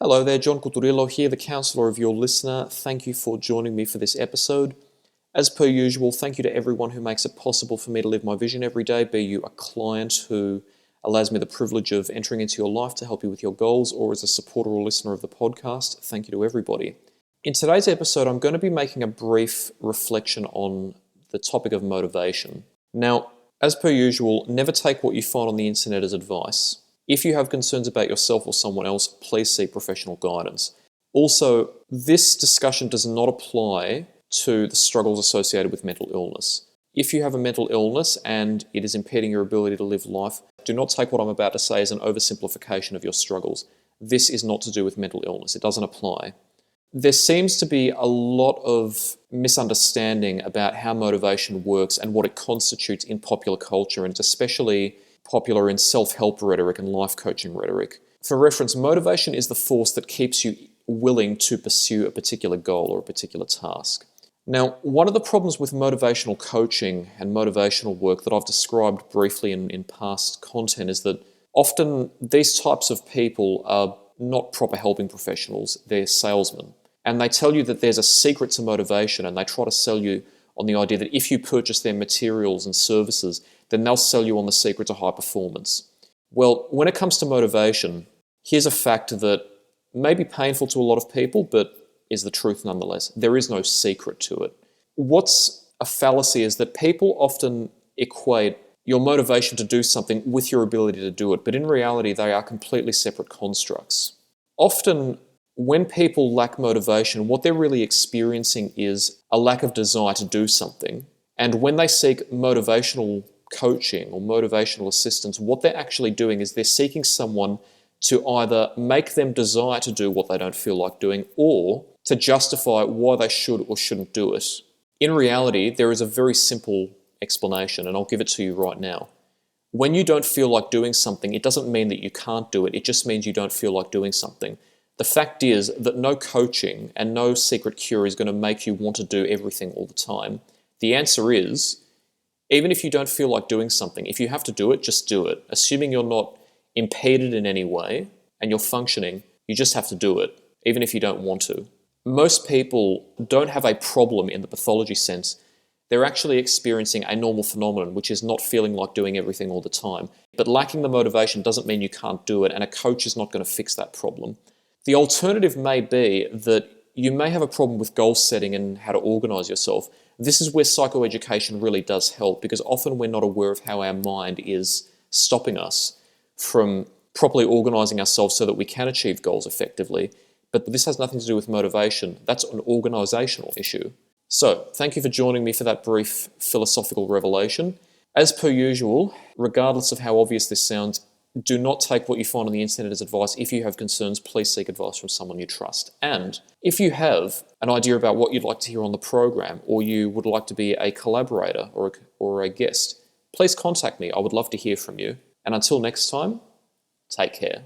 Hello there, John Coturillo here, the counsellor of your listener. Thank you for joining me for this episode. As per usual, thank you to everyone who makes it possible for me to live my vision every day, be you a client who allows me the privilege of entering into your life to help you with your goals, or as a supporter or listener of the podcast. Thank you to everybody. In today's episode, I'm going to be making a brief reflection on the topic of motivation. Now, as per usual, never take what you find on the internet as advice. If you have concerns about yourself or someone else, please seek professional guidance. Also, this discussion does not apply to the struggles associated with mental illness. If you have a mental illness and it is impeding your ability to live life, do not take what I'm about to say as an oversimplification of your struggles. This is not to do with mental illness. It doesn't apply. There seems to be a lot of misunderstanding about how motivation works and what it constitutes in popular culture, and it's especially popular in self-help rhetoric and life coaching rhetoric. For reference, motivation is the force that keeps you willing to pursue a particular goal or a particular task. Now, one of the problems with motivational coaching and motivational work that I've described briefly in past content is that often these types of people are not proper helping professionals, they're salesmen. And they tell you that there's a secret to motivation, and they try to sell you on the idea that if you purchase their materials and services, then they'll sell you on the secret to high performance. Well, when it comes to motivation, here's a fact that may be painful to a lot of people, but is the truth nonetheless. There is no secret to it. What's a fallacy is that people often equate your motivation to do something with your ability to do it, but in reality, they are completely separate constructs. Often, when people lack motivation, what they're really experiencing is a lack of desire to do something. And when they seek motivational coaching or motivational assistance, what they're actually doing is they're seeking someone to either make them desire to do what they don't feel like doing, or to justify why they should or shouldn't do it. In reality, there is a very simple explanation, and I'll give it to you right now. When you don't feel like doing something, it doesn't mean that you can't do it. It just means you don't feel like doing something. The fact is that no coaching and no secret cure is going to make you want to do everything all the time. The answer is, even if you don't feel like doing something, if you have to do it, just do it. Assuming you're not impeded in any way and you're functioning, you just have to do it, even if you don't want to. Most people don't have a problem in the pathology sense. They're actually experiencing a normal phenomenon, which is not feeling like doing everything all the time. But lacking the motivation doesn't mean you can't do it, and a coach is not going to fix that problem. The alternative may be that you may have a problem with goal setting and how to organize yourself. This is where psychoeducation really does help, because often we're not aware of how our mind is stopping us from properly organizing ourselves so that we can achieve goals effectively. But this has nothing to do with motivation. That's an organizational issue. So, thank you for joining me for that brief philosophical revelation. As per usual, regardless of how obvious this sounds, do not take what you find on the internet as advice. If you have concerns, please seek advice from someone you trust. And if you have an idea about what you'd like to hear on the program, or you would like to be a collaborator or a guest, please contact me. I would love to hear from you. And until next time, take care.